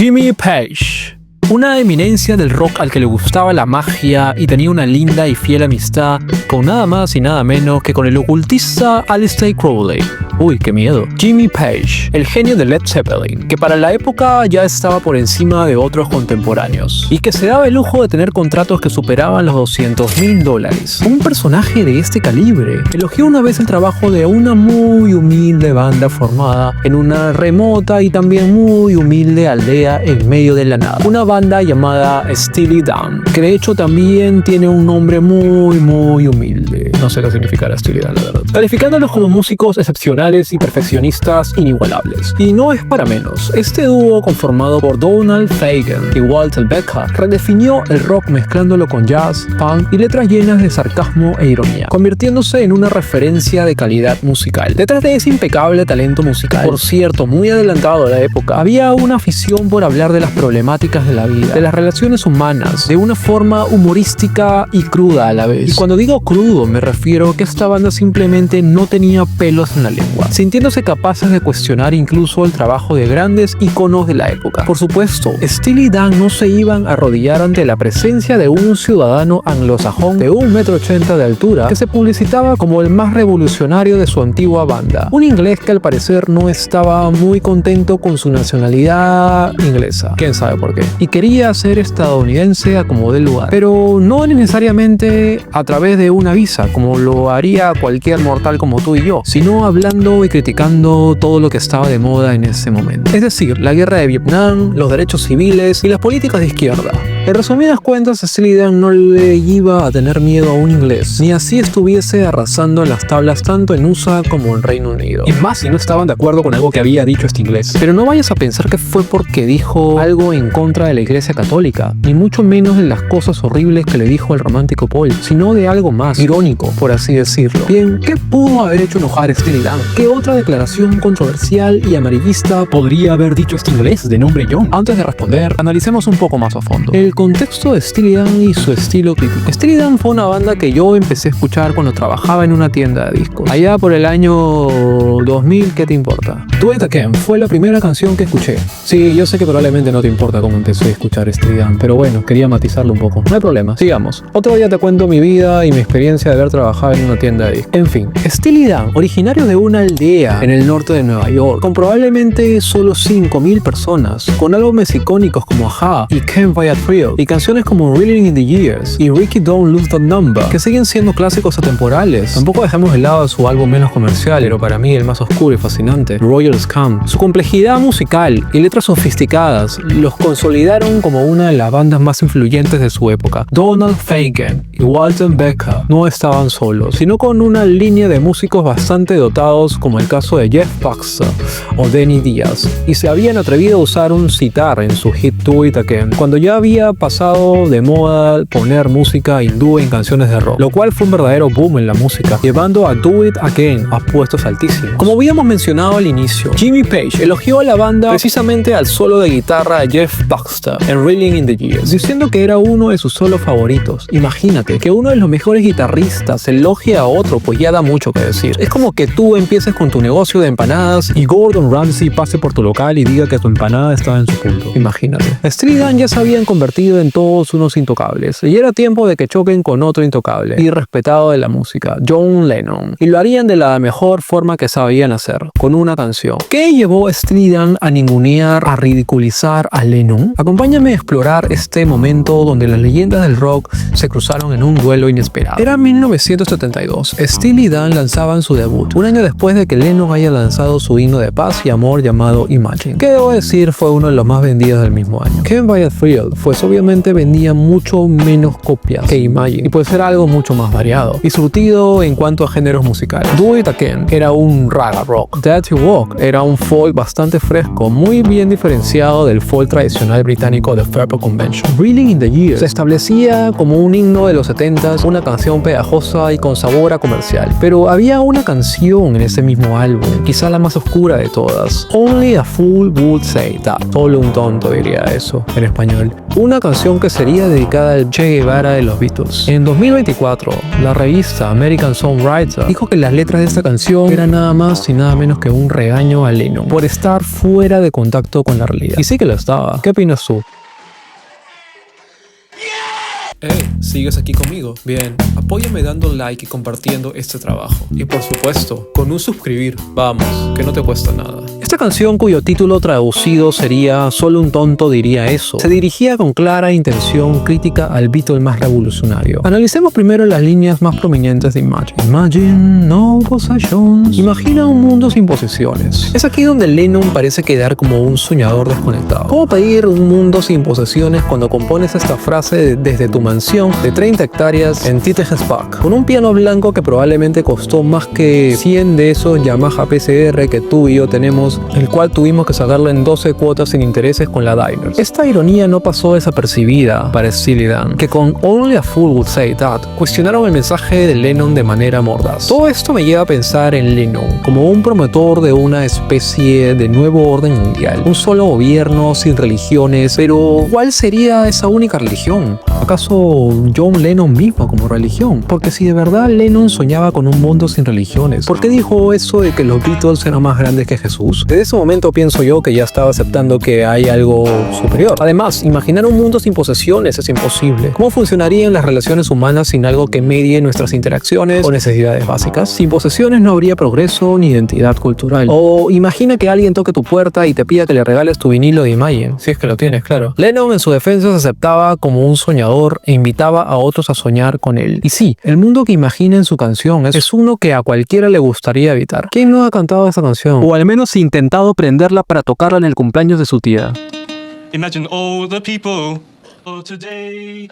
Jimmy Page, una eminencia del rock al que le gustaba la magia y tenía una linda y fiel amistad con nada más y nada menos que con el ocultista Aleister Crowley. Uy, qué miedo. Jimmy Page, el genio de Led Zeppelin, que para la época ya estaba por encima de otros contemporáneos y que se daba el lujo de tener contratos que superaban los $200,000. Un personaje de este calibre elogió una vez el trabajo de una muy humilde banda formada en una remota y también muy humilde aldea en medio de la nada. Una banda llamada Steely Dan, que de hecho también tiene un nombre muy humilde. No sé qué significará Steely Dan, la verdad. Calificándolos como músicos excepcionales y perfeccionistas inigualables. Y no es para menos. Este dúo, conformado por Donald Fagen y Walter Becker, redefinió el rock mezclándolo con jazz, punk y letras llenas de sarcasmo e ironía, convirtiéndose en una referencia de calidad musical. Detrás de ese impecable talento musical, por cierto, muy adelantado a la época, había una afición por hablar de las problemáticas de la vida, de las relaciones humanas, de una forma humorística y cruda a la vez. Y cuando digo crudo, me refiero a que esta banda simplemente no tenía pelos en la lengua, sintiéndose capaces de cuestionar incluso el trabajo de grandes íconos de la época. Por supuesto, Steely Dan no se iban a arrodillar ante la presencia de un ciudadano anglosajón de 1,80 m de altura que se publicitaba como el más revolucionario de su antigua banda. Un inglés que al parecer no estaba muy contento con su nacionalidad inglesa, quién sabe por qué, y quería ser estadounidense a como dé lugar, pero no necesariamente a través de una visa como lo haría cualquier mortal como tú y yo, sino hablando y criticando todo lo que estaba de moda en ese momento. Es decir, la guerra de Vietnam, los derechos civiles y las políticas de izquierda. En resumidas cuentas, Steely Dan no le iba a tener miedo a un inglés, ni así estuviese arrasando en las tablas tanto en USA como en Reino Unido. Y más si no estaban de acuerdo con algo que había dicho este inglés. Pero no vayas a pensar que fue porque dijo algo en contra de la Iglesia Católica, ni mucho menos de las cosas horribles que le dijo el romántico Paul, sino de algo más irónico, por así decirlo. Bien, ¿qué pudo haber hecho enojar a Steely Dan? ¿Qué otra declaración controversial y amarillista podría haber dicho este inglés de nombre John? Antes de responder, analicemos un poco más a fondo el contexto de Steely Dan y su estilo crítico. Steely Dan fue una banda que yo empecé a escuchar cuando trabajaba en una tienda de discos. Allá por el año 2000, ¿qué te importa? Do It Again fue la primera canción que escuché. Sí, yo sé que probablemente no te importa cómo empecé a escuchar Steely Dan, pero bueno, quería matizarlo un poco. No hay problema, sigamos. Otro día te cuento mi vida y mi experiencia de haber trabajado en una tienda de discos. En fin, Steely Dan, originario de una aldea en el norte de Nueva York, con probablemente solo 5,000 personas, con álbumes icónicos como Aha y Can't Buy a Thrill, y canciones como Reeling in the Years y Ricky Don't Lose That Number, que siguen siendo clásicos atemporales. Tampoco dejemos de lado su álbum menos comercial, pero para mí el más oscuro y fascinante, Royal Scam. Su complejidad musical y letras sofisticadas los consolidaron como una de las bandas más influyentes de su época. Donald Fagen y Walter Becker no estaban solos, sino con una línea de músicos bastante dotados, como el caso de Jeff Buxton o Denny Díaz, y se habían atrevido a usar un sitar en su hit Do It Again, cuando ya había pasado de moda poner música hindú en canciones de rock, lo cual fue un verdadero boom en la música, llevando a Do It Again a puestos altísimos. Como habíamos mencionado al inicio, Jimmy Page elogió a la banda precisamente al solo de guitarra de Jeff Buxton en Reeling in the Years, diciendo que era uno de sus solos favoritos. Imagínate que uno de los mejores guitarristas elogie a otro, pues ya da mucho que decir. Es como que tú empieces con tu negocio de empanadas y Gordon Ramsay pase por tu local y diga que tu empanada estaba en su punto. Imagínate. Steely Dan ya se habían convertido en todos unos intocables, y era tiempo de que choquen con otro intocable y respetado de la música, John Lennon, y lo harían de la mejor forma que sabían hacer, con una canción. ¿Qué llevó a Steely Dan a ningunear, a ridiculizar a Lennon? Acompáñame a explorar este momento donde las leyendas del rock se cruzaron en un duelo inesperado. Era 1972. Steely Dan lanzaban su debut, un año después de que Lennon haya lanzado su himno de paz y amor llamado Imagine, que debo decir fue uno de los más vendidos del mismo año. Can't Buy a Thrill, pues obviamente vendía mucho menos copias que Imagine, y pues era algo mucho más variado y surtido en cuanto a géneros musicales. Do It Again era un raga rock. Dirty Walk era un folk bastante fresco, muy bien diferenciado del folk tradicional británico de Fairport Convention. Reeling in the Years se establecía como un himno de los 70s, una canción pegajosa y con sabor a comercial, pero había una canción en ese mismo álbum, quizá la más oscura de todas, Only a Fool Would Say That. Solo un tonto diría eso en español. Una una canción que sería dedicada al Che Guevara de los Beatles. En 2024, la revista American Songwriter dijo que las letras de esta canción eran nada más y nada menos que un regaño a Lennon por estar fuera de contacto con la realidad. Y sí que lo estaba. ¿Qué opinas tú? ¿Sigues aquí conmigo? Bien, apóyame dando like y compartiendo este trabajo. Y por supuesto, con un suscribir. Vamos, que no te cuesta nada. Esta canción, cuyo título traducido sería Solo un tonto diría eso, se dirigía con clara intención crítica al Beatle más revolucionario. Analicemos primero las líneas más prominentes de Imagine. Imagine no possessions. Imagina un mundo sin posesiones. Es aquí donde Lennon parece quedar como un soñador desconectado. ¿Cómo pedir un mundo sin posesiones cuando compones esta frase desde tu mansión de 30 hectáreas en Titges Park, con un piano blanco que probablemente costó más que 100 de esos Yamaha PCR que tú y yo tenemos, el cual tuvimos que sacarlo en 12 cuotas sin intereses con la Diners? Esta ironía no pasó desapercibida para Steely Dan, que con Only a Fool Would Say That cuestionaron el mensaje de Lennon de manera mordaz. Todo esto me lleva a pensar en Lennon como un promotor de una especie de nuevo orden mundial, un solo gobierno sin religiones, pero ¿cuál sería esa única religión? ¿Acaso John Lennon mismo como religión? Porque si de verdad Lennon soñaba con un mundo sin religiones, ¿por qué dijo eso de que los Beatles eran más grandes que Jesús? Desde ese momento pienso yo que ya estaba aceptando que hay algo superior. Además, imaginar un mundo sin posesiones es imposible. ¿Cómo funcionarían las relaciones humanas sin algo que medie nuestras interacciones o necesidades básicas? Sin posesiones no habría progreso ni identidad cultural. O imagina que alguien toque tu puerta y te pida que le regales tu vinilo de Imagine, si es que lo tienes, claro. Lennon en su defensa se aceptaba como un soñador e invitaba a otros a soñar con él. Y sí, el mundo que imagina en su canción es uno que a cualquiera le gustaría evitar. ¿Quién no ha cantado esa canción? O al menos intentado prenderla para tocarla en el cumpleaños de su tía. Imagine all the people of today.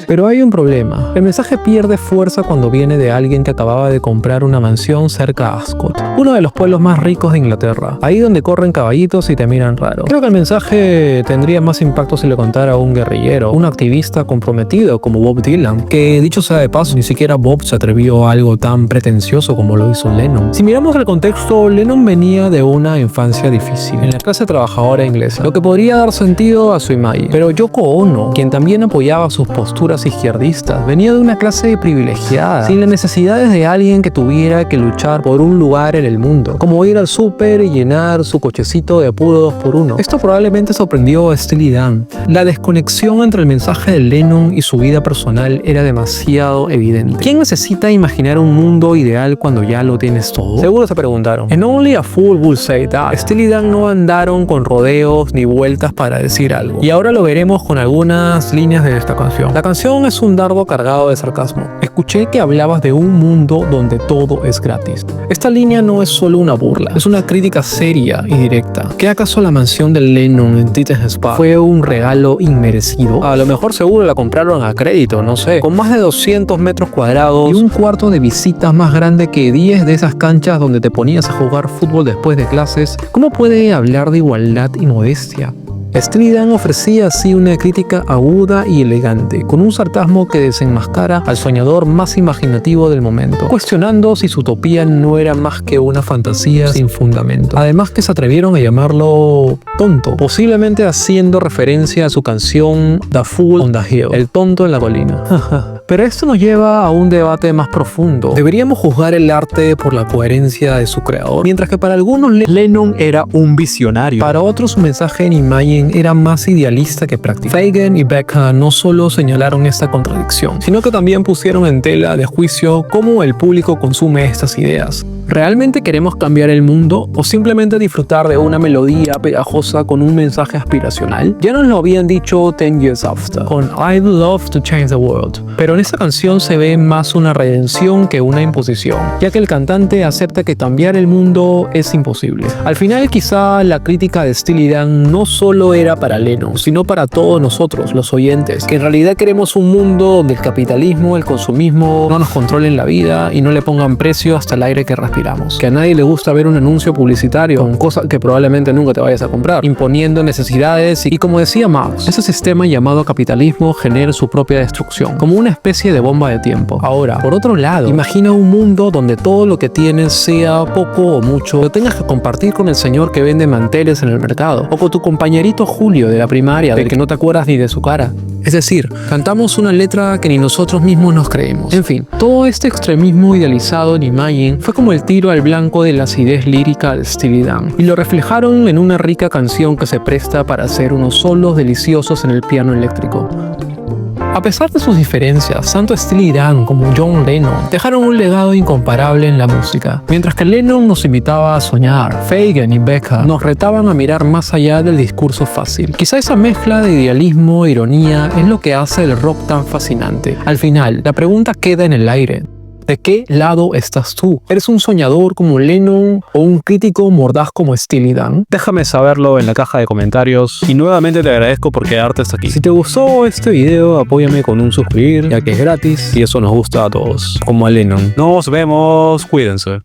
Pero hay un problema. El mensaje pierde fuerza cuando viene de alguien que acababa de comprar una mansión cerca a Ascot, uno de los pueblos más ricos de Inglaterra, ahí donde corren caballitos y te miran raro. Creo que el mensaje tendría más impacto si le contara a un guerrillero, un activista comprometido como Bob Dylan, que dicho sea de paso, ni siquiera Bob se atrevió a algo tan pretencioso como lo hizo Lennon. Si miramos el contexto, Lennon venía de una infancia difícil, en la clase trabajadora inglesa, lo que podría dar sentido a su imagen. Pero Yoko Ono, quien también apoyaba sus posturas izquierdistas, venía de una clase privilegiada, sin las necesidades de alguien que tuviera que luchar por un lugar en el mundo, como ir al súper y llenar su cochecito de puro 2x1. Esto probablemente sorprendió a Steely Dan. La desconexión entre el mensaje de Lennon y su vida personal era demasiado evidente. ¿Quién necesita imaginar un mundo ideal cuando ya lo tienes todo? Seguro se preguntaron. En Only a Fool Would Say That, Steely Dan no andaron con rodeos ni vueltas para decir algo. Y ahora lo veremos con algunas líneas de esta canción. La canción es un dardo cargado de sarcasmo. Escuché que hablabas de un mundo donde todo es gratis. Esta línea no es solo una burla, es una crítica seria y directa. ¿Qué acaso la mansión de Lennon en Titges Park fue un regalo inmerecido? A lo mejor seguro la compraron a crédito, no sé, con más de 200 metros cuadrados y un cuarto de visitas más grande que 10 de esas canchas donde te ponías a jugar fútbol después de clases. ¿Cómo puede hablar de igualdad y modestia? Steely Dan ofrecía así una crítica aguda y elegante, con un sarcasmo que desenmascara al soñador más imaginativo del momento, cuestionando si su utopía no era más que una fantasía sin fundamento. Además que se atrevieron a llamarlo tonto, posiblemente haciendo referencia a su canción The Fool on the Hill, el tonto en la colina. Pero esto nos lleva a un debate más profundo. ¿Deberíamos juzgar el arte por la coherencia de su creador? Mientras que para algunos Lennon era un visionario, para otros su mensaje en Imagine era más idealista que práctico. Fagen y Becca no solo señalaron esta contradicción, sino que también pusieron en tela de juicio cómo el público consume estas ideas. ¿Realmente queremos cambiar el mundo o simplemente disfrutar de una melodía pegajosa con un mensaje aspiracional? Ya nos lo habían dicho 10 Years After, con I'd Love to Change the World. Pero en esta canción se ve más una redención que una imposición, ya que el cantante acepta que cambiar el mundo es imposible. Al final quizá la crítica de Steely Dan no solo era para Lennon, sino para todos nosotros, los oyentes, que en realidad queremos un mundo donde el capitalismo, el consumismo no nos controlen la vida y no le pongan precio hasta el aire que respiramos. Que a nadie le gusta ver un anuncio publicitario con cosas que probablemente nunca te vayas a comprar, imponiendo necesidades y como decía Marx, ese sistema llamado capitalismo genera su propia destrucción, como una especie de bomba de tiempo. Ahora, por otro lado, imagina un mundo donde todo lo que tienes, sea poco o mucho, lo tengas que compartir con el señor que vende manteles en el mercado, o con tu compañerito Julio de la primaria, del que no te acuerdas ni de su cara. Es decir, cantamos una letra que ni nosotros mismos nos creemos. En fin, todo este extremismo idealizado en Imagine fue como el tiro al blanco de la acidez lírica de Steely Dan, y lo reflejaron en una rica canción que se presta para hacer unos solos deliciosos en el piano eléctrico. A pesar de sus diferencias, tanto Steely Dan como John Lennon dejaron un legado incomparable en la música. Mientras que Lennon nos invitaba a soñar, Fagen y Becca nos retaban a mirar más allá del discurso fácil. Quizá esa mezcla de idealismo e ironía es lo que hace el rock tan fascinante. Al final, la pregunta queda en el aire. ¿De qué lado estás tú? ¿Eres un soñador como Lennon o un crítico mordaz como Steely Dan? Déjame saberlo en la caja de comentarios y nuevamente te agradezco por quedarte hasta aquí. Si te gustó este video, apóyame con un suscribir, ya que es gratis y eso nos gusta a todos, como a Lennon. Nos vemos, cuídense.